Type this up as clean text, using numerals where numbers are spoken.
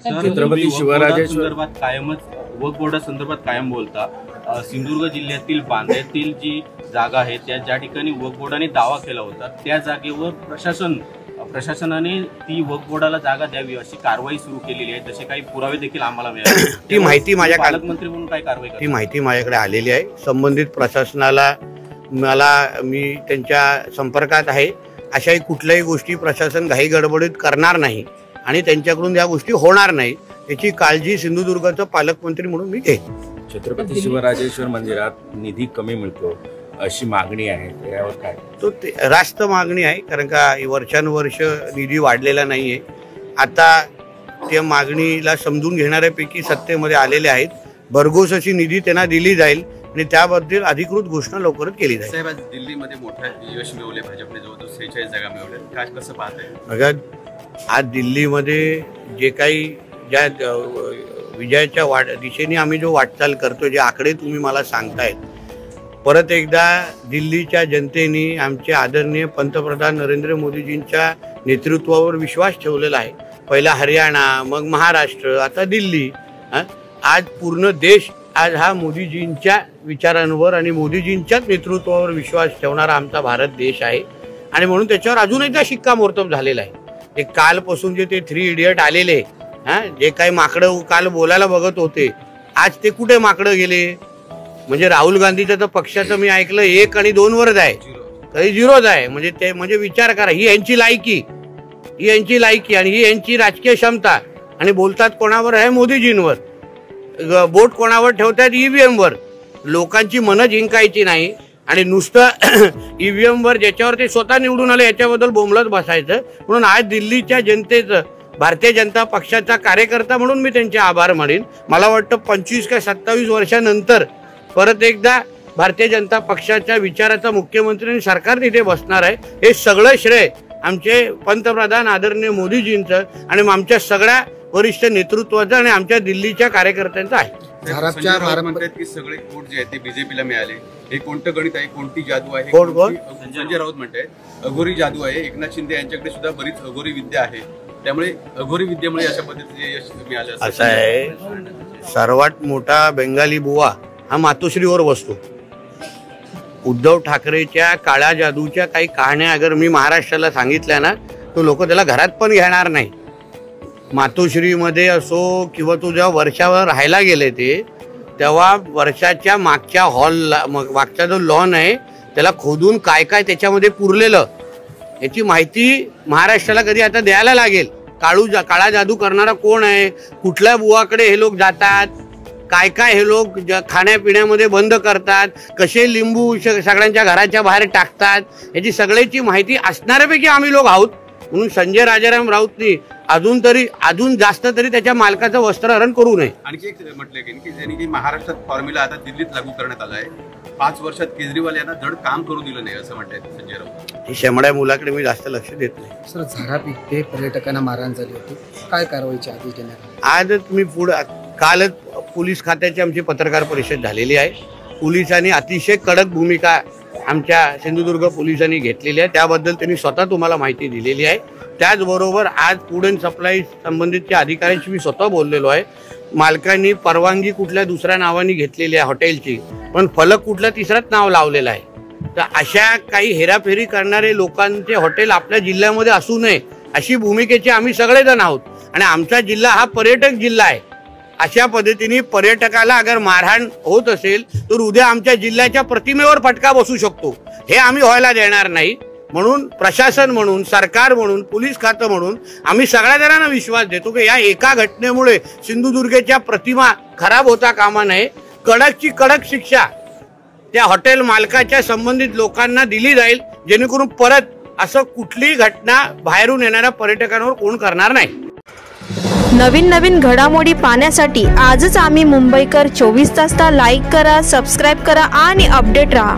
छत्रपती शिवराजे संदर्भात कायमच वक्फ बोर्डासंदर्भात कायम बोलता सिंधुदुर्ग जिल्ह्यातील बांद्यातील जी जागा आहे त्या ज्या ठिकाणी वक्फ बोर्डाने दावा केला होता त्या जागेवर प्रशासनाने ती वक्फ बोर्डाला जागा द्यावी अशी कारवाई सुरू केलेली आहे। तसे काही पुरावे देखील आम्हाला मिळाले। ती माहिती माझ्या पालकमंत्री म्हणून काय कारवाई ती माहिती माझ्याकडे आलेली आहे। संबंधित प्रशासनाला मी त्यांच्या संपर्कात आहे। अशाही कुठल्याही गोष्टी प्रशासन घाई गडबडीत करणार नाही आणि त्यांच्याकडून या गोष्टी होणार नाही याची काळजी सिंधुदुर्गाचा पालकमंत्री म्हणून मी घेईन। छत्रपती शिवराजेश्वर मंदिरात निधी कमी मिळतो अशी मागणी आहे, त्यावर काय? तो रास्त मागणी आहे, कारण का वर्षानुवर्ष निधी वाढलेला नाहीये। आता त्या मागणीला समजून घेणाऱ्यापैकी सत्तेमध्ये आलेले आहेत। भरघोस अशी निधी त्यांना दिली जाईल आणि त्याबद्दल अधिकृत घोषणा लवकरच केली जाईल। साहेब, दिल्लीमध्ये मोठा यश मिळवले भाजपने, जवळजवळ 46 जागा मिळवल्या, काय कसं पाहताय? बघा, आज दिल्लीमध्ये जे काही ज्या विजयाच्या दिशेने आम्ही जो वाटचाल करतो, जे आकडे तुम्ही मला सांगतायत, परत एकदा दिल्लीच्या जनतेने आमचे आदरणीय पंतप्रधान नरेंद्र मोदीजींच्या नेतृत्वावर विश्वास ठेवलेला आहे। पहिला हरियाणा, मग महाराष्ट्र, आता दिल्ली। आज पूर्ण देश आज हा मोदीजींच्या विचारांवर आणि मोदीजींच्याच नेतृत्वावर विश्वास ठेवणारा आमचा भारत देश आहे आणि म्हणून त्याच्यावर अजून एकदा शिक्कामोर्तब झालेला आहे। ते कालपासून जे ते 3 इडियट आलेले, जे काही माकडं काल बोलायला बघत होते, आज ते कुठे माकडं गेले? म्हणजे राहुल गांधीच्या तर पक्षाचं मी ऐकलं 1 आणि 2 वरच आहे, कधी 0च आहे। म्हणजे ते म्हणजे विचार करा, ही यांची लायकी आणि ही यांची राजकीय क्षमता, आणि बोलतात कोणावर आहे? मोदीजींवर। बोट कोणावर ठेवतात? EVM वर। लोकांची मनं जिंकायची नाही आणि नुसतं EVM वर ज्याच्यावर ते स्वतः निवडून आले याच्याबद्दल बोंबलत बसायचं। म्हणून आज दिल्लीच्या जनतेचं, भारतीय जनता पक्षाचा कार्यकर्ता म्हणून मी त्यांचे आभार मानेन। मला वाटतं 25 का 27 वर्षानंतर परत एकदा भारतीय जनता पक्षाच्या विचाराचा मुख्यमंत्री आणि सरकार तिथे बसणार आहे। हे सगळं श्रेय आमचे पंतप्रधान आदरणीय मोदीजींचं आणि आमच्या सगळ्या वरिष्ठ नेतृत्वाचं आणि आमच्या दिल्लीच्या कार्यकर्त्यांचं आहे। म्हणतात की सगळे कोट जे आहेत ते बीजेपीला मिळाले, हे कोणतं गणित आहे, कोणती जादू आहे? कोण? संजय राऊत म्हणतात अघोरी जादू आहे। एकनाथ शिंदे यांच्याकडे सुद्धा बरीच अघोरी विद्या आहे, त्यामुळे अघोरी विद्येमुळे अशा पद्धतीचे यश मिळाले असं आहे। सर्वात मोठा बेंगाली बुवा हा मातोश्रीवर बसतो। उद्धव ठाकरेच्या काळ्या जादूच्या काही कहाण्या अगर मी महाराष्ट्राला सांगितल्या ना, तो लोक त्याला घरात पण घेणार नाही। मातोश्रीमध्ये असो किंवा तो जेव्हा वर्षावर राहायला गेले ते, तेव्हा वर्षाच्या मागच्या हॉलला, मागचा जो लॉन आहे त्याला खोदून काय काय त्याच्यामध्ये पुरलेलं याची माहिती महाराष्ट्राला कधी आता द्यायला लागेल। काळा जादू करणारा कोण आहे, कुठल्या बुवाकडे हे लोक जातात, काय काय हे लोक खाण्यापिण्यामध्ये बंद करतात, कसे लिंबू सगळ्यांच्या घराच्या बाहेर टाकतात, याची सगळ्याची माहिती असणाऱ्यापैकी आम्ही लोक आहोत। म्हणून संजय राजाराम राऊतनी अजून जास्त तरी त्याच्या मालकाचं वस्त्रहरण करू नये। आणखी एक म्हटलं की ज्यांनी महाराष्ट्रात फॉर्म्युला आता दिल्लीत लागू करण्यात आला आहे, 5 वर्षात केजरीवाल यांना धड काम करू दिलं नाही असं म्हणतात संजय राऊत। ही शेमड्या मुलाकडे मी जास्त लक्ष देत नाही। सर, झाडाप इथे पर्यटकांना मारहाण झाली होती, काय कारवाईचे आदेश देण्यात? आजच मी कालच पोलीस खात्याची आमची पत्रकार परिषद झालेली आहे। पोलिसांनी अतिशय कडक भूमिका आमच्या सिंधुदुर्ग पोलिसांनी घेतलेली आहे, त्याबद्दल त्यांनी स्वतः तुम्हाला माहिती दिलेली आहे। त्याचबरोबर आज फूड अँड सप्लाय संबंधितच्या अधिकाऱ्यांशी मी स्वतः बोललेलो आहे। मालकांनी परवानगी कुठल्या दुसऱ्या नावाने घेतलेली आहे हॉटेलची, पण फलक कुठल्या तिसऱ्याच नाव लावलेलं आहे। तर अशा काही हेराफेरी करणारे लोकांचे हॉटेल आपल्या जिल्ह्यामध्ये असू नये अशी भूमिकेचे आम्ही सगळेजण आहोत आणि आमचा जिल्हा हा पर्यटक जिल्हा आहे। अशा पद्धतीने पर्यटकाला अगर मारहाण होत असेल तर उद्या आमच्या जिल्ह्याच्या प्रतिमेवर फटका बसू शकतो, हे आम्ही व्हायला देणार नाही। म्हणून प्रशासन म्हणून, सरकार म्हणून, पोलीस खातं म्हणून आम्ही सगळ्या जणांना विश्वास देतो की या एका घटनेमुळे सिंधुदुर्गच्या प्रतिमा खराब होता कामा नये। कडकची कडक शिक्षा त्या हॉटेल मालकाच्या संबंधित लोकांना दिली जाईल, जेणेकरून परत असं कुठलीही घटना बाहेरून येणाऱ्या पर्यटकांवर कोण करणार नाही। नवीन घडामोडी पाहण्यासाठी आजच आम्ही मुंबईकर 24 तासला लाईक करा, सबस्क्राईब करा आणि अपडेट रहा।